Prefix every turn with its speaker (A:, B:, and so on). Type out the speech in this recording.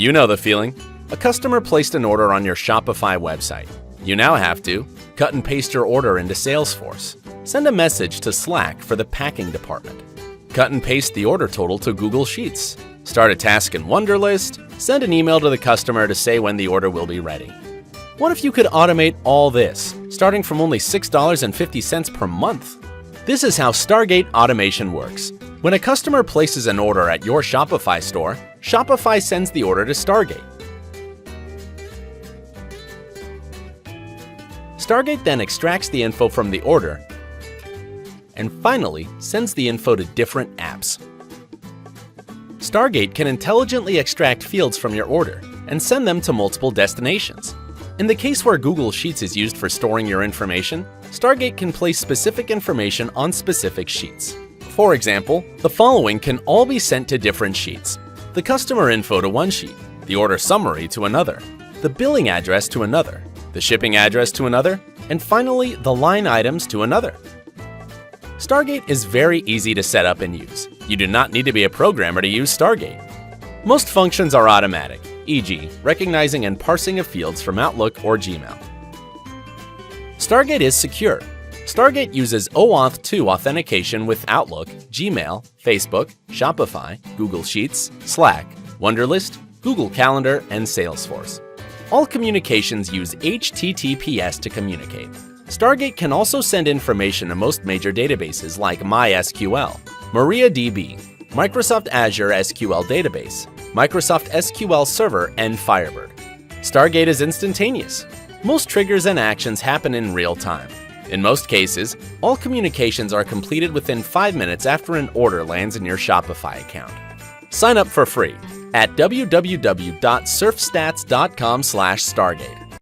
A: You know the feeling. A customer placed an order on your Shopify website. You now have to cut and paste your order into Salesforce. Send a message to Slack for the packing department. Cut and paste the order total to Google Sheets. Start a task in Wunderlist. Send an email to the customer to say when the order will be ready. What if you could automate all this, starting from only $6.50 per month? This is how Stargate automation works. When a customer places an order at your Shopify store, Shopify sends the order to Stargate. Stargate then extracts the info from the order and finally sends the info to different apps. Stargate can intelligently extract fields from your order and send them to multiple destinations. In the case where Google Sheets is used for storing your information, Stargate can place specific information on specific sheets. For example, the following can all be sent to different sheets: the customer info to one sheet, the order summary to another, the billing address to another, the shipping address to another, and finally, the line items to another. Stargate is very easy to set up and use. You do not need to be a programmer to use Stargate. Most functions are automatic, e.g., recognizing and parsing of fields from Outlook or Gmail. Stargate is secure. Stargate uses OAuth 2 authentication with Outlook, Gmail, Facebook, Shopify, Google Sheets, Slack, Wunderlist, Google Calendar, and Salesforce. All communications use HTTPS to communicate. Stargate can also send information to most major databases like MySQL, MariaDB, Microsoft Azure SQL Database, Microsoft SQL Server, and Firebird. Stargate is instantaneous. Most triggers and actions happen in real time. In most cases, all communications are completed within 5 minutes after an order lands in your Shopify account. Sign up for free at www.surfstats.com/Stargate.